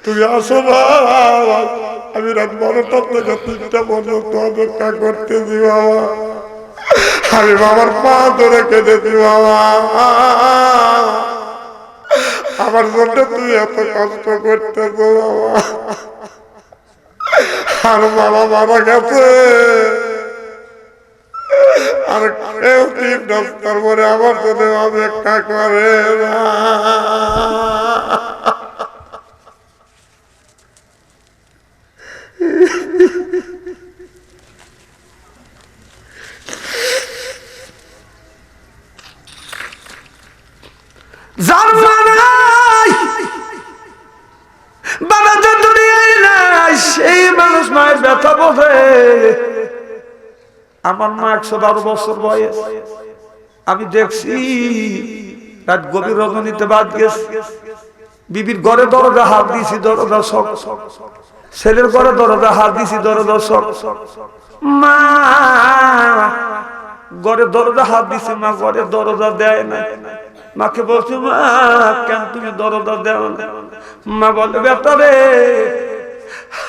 তুমি আসো না, আমি রাত 12টা থেকে 3টা পর্যন্ত অপেক্ষা করতেছি বাবা, আমি বাবার পা ধরে কেঁদেছি বাবা, আমার জন্য তুই এত কষ্ট করতেছ বাবা, আর বাবা মারা গেছে, আর কেউ 3 রাস্তার পরে আমার জন্য অপেক্ষা করে না। যার নাই বাবা তো দুনিয়ায় নাই, সেই মানুষ মায়ের ব্যথা বোঝে। আমার মা 112 বছর বয়স, আমি দেখছি রাত গভীর রজনীতে বাদ গেছে, বিবির ঘরে দরজা হাত দিছি, দরজা সব, ছেলের ঘরে দরজা হাত দিছি, দরজা সব, মা ঘরে দরজা হাত দিছি, মা ঘরে দরজা দেয় না। মাকে বলছি মা কেন তুমি দরজা দেও না? মা বলে বেটারে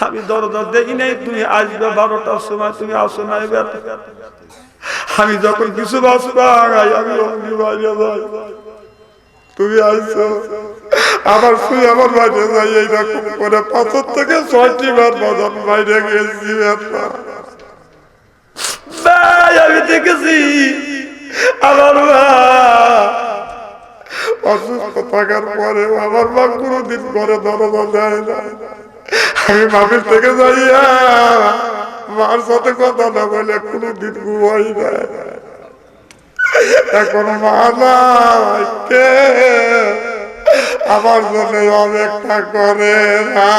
আমি দরজা দেই নাই, তুমি আসবে 12টার সময়, তুমি আসো নাই বেটা। আমি যখন কিছু বাঁচবা আমি অমনি বাইরে যাই, তুমি আইছো আমার শুয়ে আমার বাইরে যাই এইরকম করে 5 থেকে 6টি বার বাজান বাইরে গেছি ভাই আমি দেখেছি আমার মা অসুস্থ থাকার পরে আমার মা কোনোদিন ঘরে দরজা দেয় না। আমি মামির থেকে যাইয়া মার সাথে কথা না বলে কোনোদিন ঘুমাই না। এখন মা নাই, কে আমার জন্য অপেক্ষা করে না।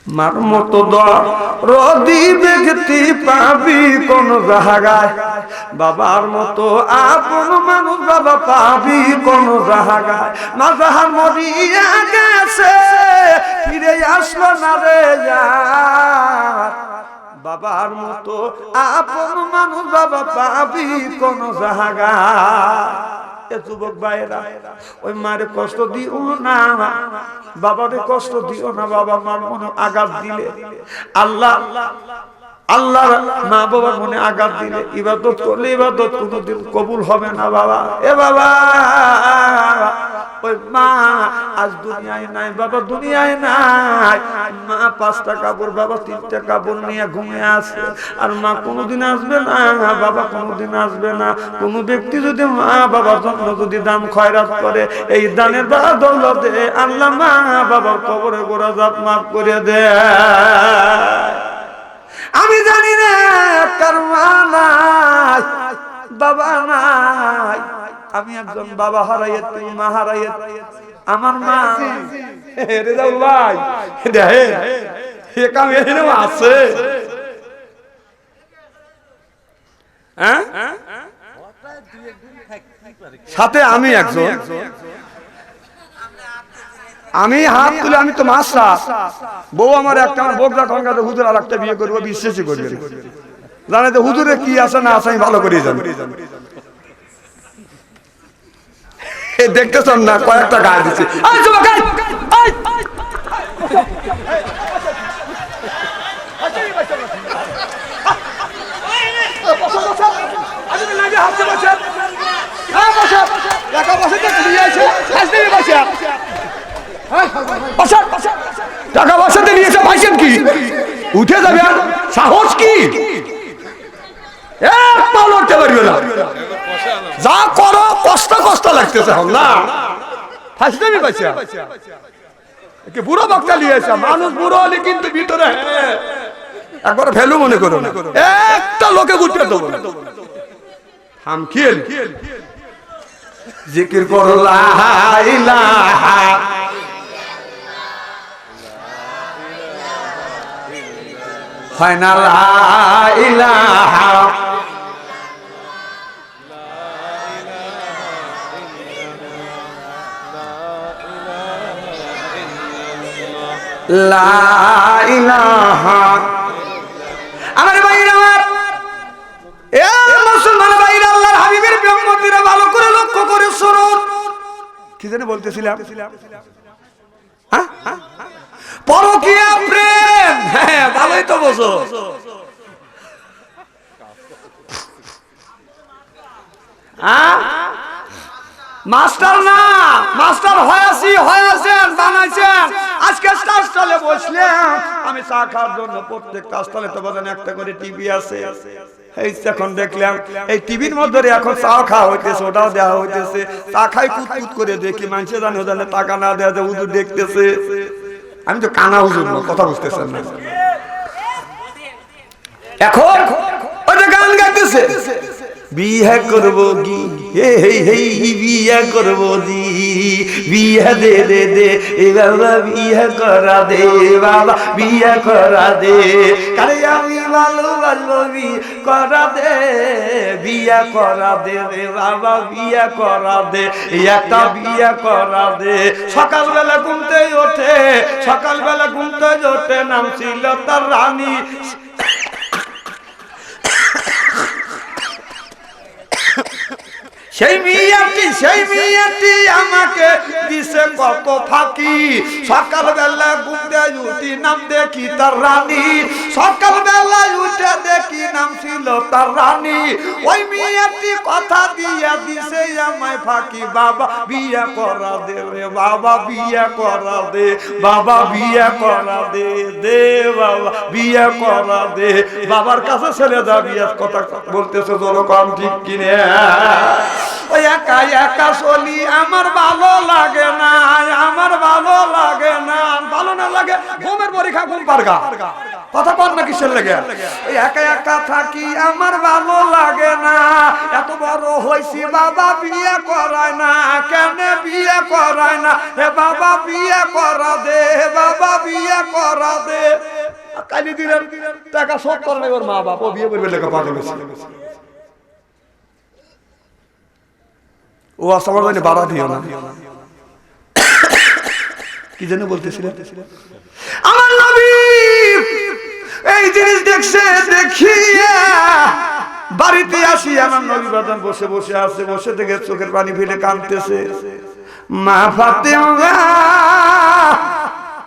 মার মতো দরদি ব্যক্তি পাবি কোন জায়গায়, বাবার মতো আপন মানুষ বাবা পাবি কোন জায়গায়। মা যাহা মরিয়া গেছে ফিরে আসলো না রে যার, বাবার মতো আপন মানুষ বাবা পাবি কোন জায়গায়। যুবক ভাইরা ওই মারে কষ্ট দিও না, বাবারে কষ্ট দিও না। বাবা মার মনে আঘাত দিলে আল্লাহ আল্লাহ মা বাবার মনে আঘাত দিলে ইবাদত করলে ইবাদত কোনোদিন কবুল হবে না বাবা। এ বাবা ওই মা আজ দুনিয়ায় নাই, বাবা দুনিয়ায় নাই। মা 5টা কাপড় বাবা 3টা কাপড় নিয়ে ঘুমিয়ে আছে, আর মা কোনোদিন আসবে না, বাবা কোনোদিন আসবে না। কোন ব্যক্তি যদি মা বাবার জন্য যদি দান খয়রাত করে, এই দানের বদৌলতে আল্লাহ মা বাবার কবরে গোরা জাত মাফ করে দেয়। আমি জানি না কার মা নাই বাবা নাই, আমি একজন বাবা হারাইয়ে মা হারাইয়ে আমার মা রেজাউল ভাই দেখেন এ কাম এখানে আছে। হ্যাঁ সাথে আমি একজন, আমি হাত তুলে আমি তো মাসা বউ আমার একটা, আমার বউটা খনকাতে হুজুর আর একটা বিয়ে করবো বিশ্বাসই করবে জানে তো হুজুরে কি আছে না আছে আমি ভালো করে জানি। দেখতেছেন না কয়েকটা গায়ে দিচ্ছে টাকা পয়সাতে নিয়েছে পাইছেন কি উঠে যাবে সাহস কি লড়তে পারবে না, যা করো কষ্ট কষ্ট লাগতেছে না ফাঁসলামি পাইছে। বুড়ো বক্তা নিয়েছে, মানুষ বুড়ো হলে কিন্তু ভিতরে একবার ভ্যালু মনে করো না, একটা লোকে গুটিয়ে দেবো না। থাম খেল জিকির করো লা ইলাহা হয় না লা ইলাহা লা ইলাহা। আমার ভাইরা আমার এ মুসলমান ভাইরা, আল্লাহর হাবিবের প্রেমমন্দিরে ভালো করে লক্ষ্য করে শুনুন। কি জানি বলতেছিলাম? হ্যাঁ পরকীয়া প্রেম, হ্যাঁ ভালোই তো বোঝো। মাস্টার না, মাস্টার হয়েছেন বানাইছেন। আজকে স্টালে বসলে আমি চা খাওয়ার জন্য প্রত্যেকটা স্টলে তো বলেন একটা করে টিভি আছে। এই এখন দেখলাম এই টিভির মধ্যে এখন চা খাওয়া হইতেছে, ওটাও দেওয়া হইতেছে। চা খাই কুতকুত করে দেখি মানুষে জানে টাকা না দেওয়া যায় হুজুর দেখতেছে। আমি তো কানা হুজুর না, কথা বুঝতেছেন না। এখন ওটা গান গাইতেছে বিয়ে করবো কি বিয়ে করবো জি, বিয়ে দে দে দে এ বাবা বিয়ে করা দে, বাবা বিয়ে করা দে, কারে আমি ভালোবাসবো বিয়ে করা দে, বিয়ে করা দে রে বাবা বিয়ে করা দে, একটা বিয়ে করা দে। সকালবেলা ঘুমতে ওঠে, সকালবেলা ঘুমতে ওঠে, নাম ছিল তার রানী। সেই মেয়েটি আমাকে দিছে কত ফাঁকি। সকালবেলা ঘুম দিয়ে উঠি নাম দেখি তার রানী, সকালবেলা উঠে দেখি নাম ছিল তার রানী। ওই মেয়েটি কথা দিয়া দিছে আমায় ফাঁকি। বাবা বিয়ে করা দে রে বাবা, বিয়ে করা দে বাবা, বিয়ে করা দে দে বাবা, বিয়ে করা দে। বাবার কাছে ছেলে যা বিয়ের কথা বলতেছে জনগণ, ঠিক কিনে? ওই একা একা চলি আমার ভালো লাগে না, আমার ভালো লাগে না। ভালো না লাগে ঘুমের পরীক্ষা ঘুম পারগা, কথা কর না কিসের লেগে? ওই একা একা থাকি আমার ভালো লাগে না। এত বড় হইছি বাবা বিয়ে করায় না, কেন বিয়ে করায় না? হে বাবা বিয়ে করা দে, হে বাবা বিয়ে করা দে। কালি দিলেন টাকা শোধ করে না ওর মা বাবা, বিয়ে করবে লেখা পাগল হয়েছে। ও আসামার জন্য বাধা দিও না। কি যেন বলতেছিলেন? আমার নবী এই জিনিস দেখছে, দেখিয়া বাড়িতে আসি আমার নবী বাজান বসে বসে আছে, বসে থেকে চোখের পানি ফেলে কাঁদতেছে। মা ফাতেমা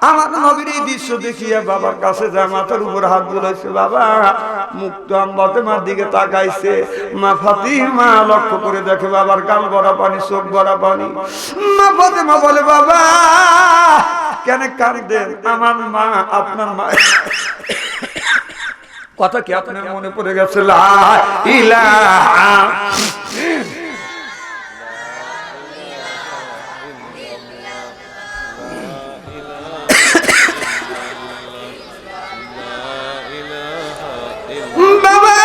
আমার নবীর এই দৃশ্য দেখিয়া বাবার কাছে যায়, মাথার উপর হাত বুলাইছে। বাবা মুক্তা ফাতেমার দিকে তাকাইছে। মা ফাতেমা লক্ষ্য করে দেখে বাবার গাল ভরা পানি, চোখ ভরা পানি। মা ফাতেমা বলে বাবা কেন কাঁদেন? আমার মা, আপনার মা কথা কি আপনার মনে পড়ে গেছে? লা ইলাহা বাবা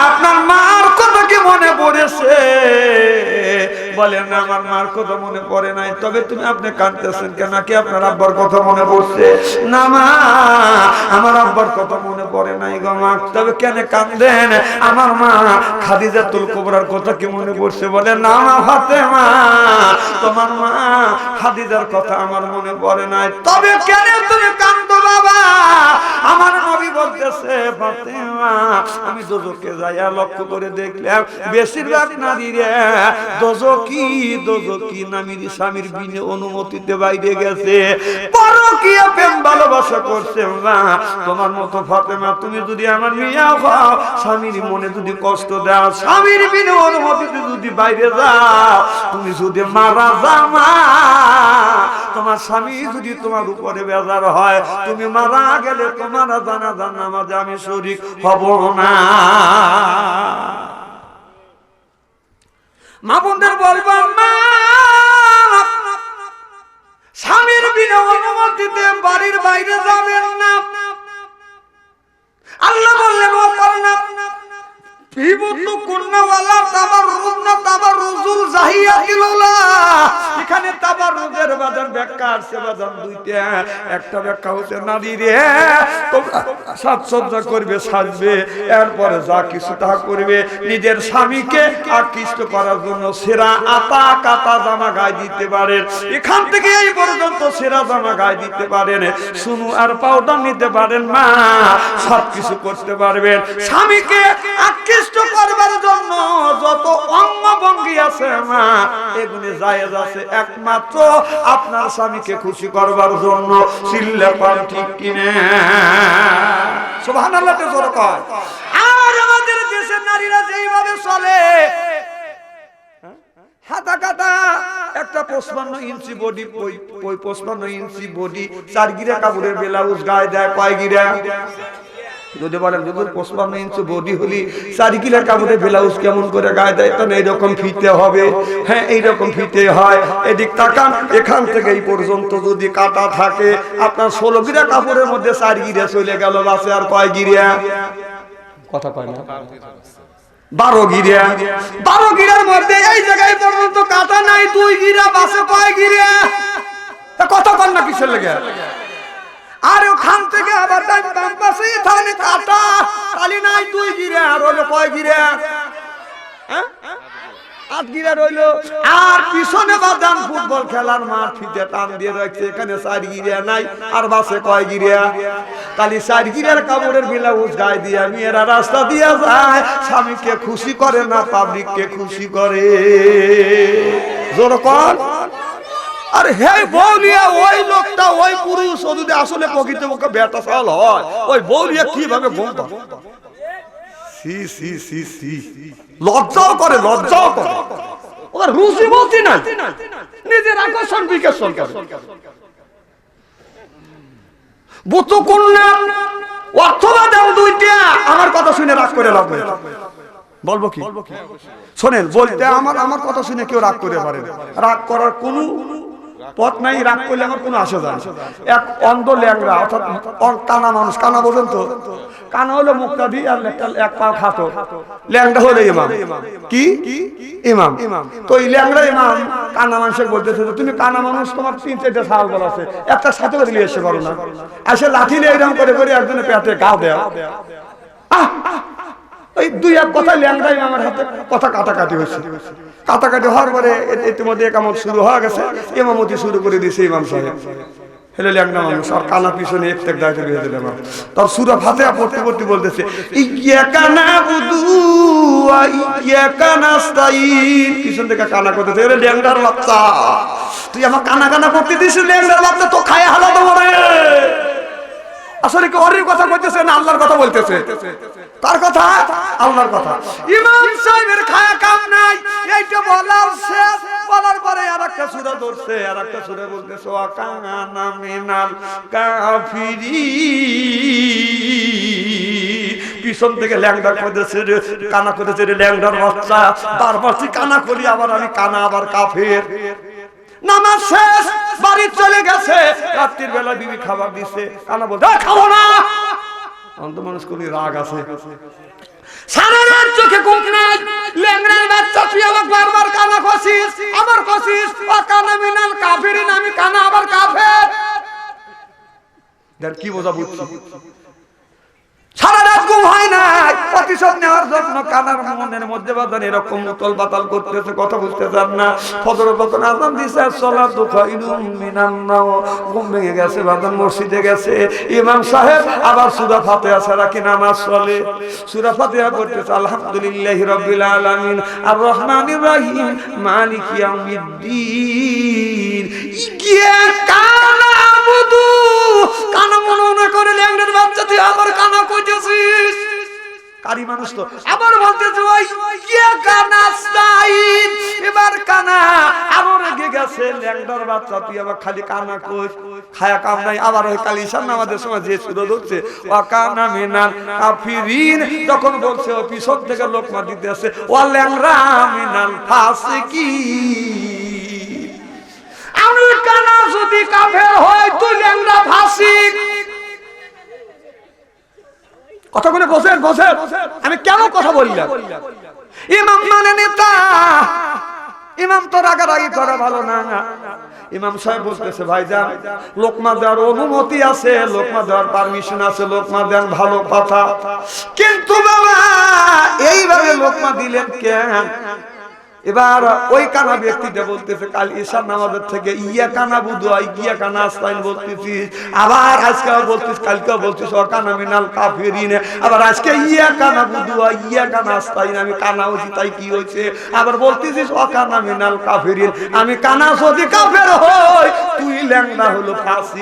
আপনার মার কথা কি মনে পড়েছে? বলেন না আমার মার কথা মনে পড়ে নাই। তবে তুমি আপনি কাঁদতেছেন কেন? কি আপনার আব্বার কথা মনে পড়ছে? না মা আমার আব্বার কথা মনে পড়ে নাই গো মা। তবে কেন কাঁদেন? আমার মা খাদিজাতুল কুবরার কথা কি মনে পড়ছে? বলে না মা ফাতেমা তোমার মা খাদিজার কথা আমার মনে পড়ে নাই। তবে কেন তুমি কাঁদো বাবা? আমার নবী বলতেছে ফাতেমা আমি দোজখে যাইয়া লক্ষ্য করে দেখলাম বেশিরভাগ নারীরা দোজখী নামীর স্বামীর বিনে অনুমতিতে বাইরে গেছে, পরকীয়া প্রেম ভালোবাসা করছে। না তোমার মতো ফাতেমা তুমি যদি আমার মিয়া হও, স্বামীর মনে যদি কষ্ট দাও, স্বামীর বিনে অনুমতিতে যদি বাইরে যাও, তুমি যদি মারা যাও মা, তোমার স্বামী যদি তোমার উপরে বেজার হয়, তুমি মারা গেলে তোমার জানাজার নামাজে আমি শরীক হব না। মা বোনদের বলবো মা স্বামীর বিনা অনুমতিতে বাড়ির বাইরে যাবেন না। আল্লাহ বললেন ও করনা বিবুতু কুন্নাওয়ালা তাবাররুজনা তাবাররুজুল জাহিয়াতিলুলা। এখানে তাবাররুজের বাজার ব্যাখ্যা আছে বাজার দুইটা। একটা ব্যাখ্যা হচ্ছে নারীরে তোমরা সাজসজ্জা করবে, সাজবে, এরপরে যা কিছু তা করবে, নিজের স্বামীকে আকৃষ্ট করার জন্য সেরা আতা কাতা জামা গায়ে দিতে পারেন। এখান থেকে এই পর্যন্ত সেরা জামা গায়ে দিতে পারেন, সুনু আর পাউডার নিতে পারেন মা, সব কিছু করতে পারবেন। স্বামীকে আকৃষ্ট করবার জন্য যত অঙ্গভঙ্গি আছে মা এগুলি জায়েজ আছে, একমাত্র আপনার স্বামীকে খুশি করবার জন্য। চিল্লা পান ঠিক কিনে? সুবহানাল্লাহ তে জোরে কর। আর আমাদের দেশের নারীরা যেইভাবে চলে, হাতা কাটা একটা 55 ইঞ্চি বডি, 55 ইঞ্চি বডি, 4 গিরা কাপড়ের ব্লাউজ গায়ে দেয়। কয় গিরা? যদি বলেন যদি 55 ইঞ্চি বডি হলি 4 গিরা কাপড়ের ব্লাউজ কেমন করে গায়ে দেয়? তাহলে এইরকম ফিতে হবে। হ্যাঁ এইরকম ফিতে হয়। এদিক তাকান, এখান থেকে এই পর্যন্ত যদি কাটা থাকে, আপনার 16 গিরা কাপড়ের মধ্যে 4 গিরা চলে গেল, বাসে আর কয় গিরা? কথা কয় না? 12 গিরা। 12 গিরার মধ্যে এই জায়গায় পর্যন্ত কাটা নাই, 2 গিরা, বাসে কয় গিরা? কথা কন না কিসের লাগে? আর ওখান থেকে আবার ডান পাশে এখানে কাটা খালি নাই, 2 গিরা, আর হলো কয় গিরা? আটগিরা রইলো আর পিছনে বাদাম ফুটবল খেলার মাঠ ফিতে টান দিয়ে রাখছে এখানে 4 গিরা নাই আর বাসে কয় গিরা খালি 4 গিরার কাপড়ের ব্লাউজ গায়ে দিয়ে মেয়েরা রাস্তা দিয়ে যায় স্বামীকে খুশি করে না পাবলিককে খুশি করে জোর কর আর হে বউলিয়া ওই লোকটা ওই পুরুষ ও যদি আসলে প্রকৃতপক্ষে বেটা সাল হয় ওই বউলিয়া কিভাবে বলতো সি সি সি সি লজ্জাও করে ওর রুচি বলতি না নিজের আকর্ষণ বিকর্ষণ করে বুতু কন্যা অথবা দাও দুইটা আমার কথা শুনে রাগ করে লাভ নেই বলবো কি শোনেন বলতে আমার কথা শুনে কেউ রাগ করে পারে রাগ করার কোনো পথ নাই রাগ করলে আমার কোনো আসে যায় এক অন্ধ ল্যাংড়া অর্থাৎ কানা মানুষ কানা বোঝেন তো কানা হলো মুখটা দিয়ে আর এক পা খাতো ল্যাংড়া হলো ইমাম কি ইমাম তো এই ল্যাংড়া ইমাম কানা মানুষের বলতেছে তুমি কানা মানুষ তোমার 3-4টা ছাগল বল আছে একটা সাথে করে নিয়ে এসে পারো না এসে লাঠি নিয়ে এরকম করে করে একজনের পেটে গাও দেয় ওই দুই এক কথা ল্যাংড়া ইমামের হাতে কথা কাটাকাটি হয়েছে কাটাকাটি হওয়ার পরে ইতিমধ্যে একামত শুরু হয়ে গেছে ইমামতি শুরু করে দিয়েছে ইমাম সাহেব হেলে ল্যাংড়া মানুষ আর কানা পিছনে এক দায়িত্ব দিয়ে দিলাম তার সূরা ফাতিহা পড়তে পড়তে বলতেছে ইয়াকা নাবুদু ওয়া ইয়াকা নাস্তাইন পিছন থেকে কানা করতেছে রে ল্যাংড়ার বাচ্চা তুই আমার কানা কানা করতে দিস ল্যাংড়ার বাচ্চা তো খায় হালা দেবো রে আসলে কি ওর কথা কইতেছে না আল্লাহর কথা বলতেছে তার কথা আল্লাহর কথা ইমাম সাহেবের খায়া কাম নাই এইটা বলার শেষ বলার পরে আরেকটা সূরা ধরছে আরেকটা সূরা বলতেছে ওয়া কানা মিনাল কাফিরি পিছন থেকে ল্যাংড়া কইতেছে রে কানা কইতেছে রে ল্যাংড়ার বাচ্চা বারবার তুই কানা করি আবার আমি কানা আবার কাফের নামাজ শেষ বাড়ি চলে গেছে রাত্রির বেলা বিবি খাবার দিছে কানা বলতে খাবো না অন্ত মানুষ কোন রাগ আছে সারা রাত চোখে ঘুম নাই ল্যাংড়ার বাচ্চা তুই আমাকে বারবার কানা কষিস আমার কষিস ও কানা মিনাল কাফিরিন আমি কানা আবার কাফের দেখ কি বোঝা বুঝছি সারা রাত ঘুম হয় না প্রতিশোধ নেওয়ার জন্য কানার মনের মধ্যে বাদান এরকম উতল পাতাল করতেছে কথা বুঝতে চান না ফজর তখন আযান দিছে সালাতু খায়রুম মিনান নাওম ঘুম ভেঙে গেছে বাদান মসজিদে গেছে ইমাম সাহেব আবার সূরা ফাতিহা ছাড়া কি নামাজ চলে সূরা ফাতিহা পড়তেছে আলহামদুলিল্লাহি রাব্বিল আলামিন আর রহমানির রহিম মালিকি ইয়াউমিদ্দিন ইয়া কানা বুদু কানা মনে করে ল্যাংড়ার বাচ্চা তুই আবার কানা কইতেছিস কারি মানুষ তো আবার বলতেছে ওই ইয়া কানাস্তাইন এবার কানা আবার রেগে গেছে ল্যাংড়ার বাচ্চা তুই আবার খালি কানা কইস খায়া কাম নাই আবার ওই কাল ঈশান নামাজের সময় যে সূরা ধরছে ওয়া কানা মিনাল কাফিরিন যখন বলছে ও পিছন থেকে লোকমা দিতেছে ওয়া ল্যাংড়া মিনাল ফাসিকিন আমি কানা যদি কাফের হয় তুই ল্যাংড়া ফাসিক কথা বলে বসেন আমি কেন কথা বললাম ইমাম মানে নেতা ইমাম তো রাগারাগি করা ভালো না ইমাম সাহেব বলতেছে ভাইজান লোকমা দেওয়ার অনুমতি আছে লোকমা দেওয়ার পারমিশন আছে লোকমা দেন ভালো কথা কিন্তু বাবা এইভাবে লোকমা দিলেন কেন এবার ওই কানা ব্যক্তিটা বলতেছে কাল ঈশার নামাজের থেকে ইয়া কানা বুদু ইয়া কানা আস্তাইন বলতেছিস আবার আজকে বলতিস কালকে বলতিস ও কানা মিনাল কাফিরিন আবার আজকে ইয়া কানা বুদু ইয়া কানা আস্তাইন আমি কানা হইছি তাই কি হইছে আবার বলতেছিস ও কানা মিনাল কাফিরিন আমি কানা যদি কাফের হই তুই ল্যাংড়া হলো ফাসিক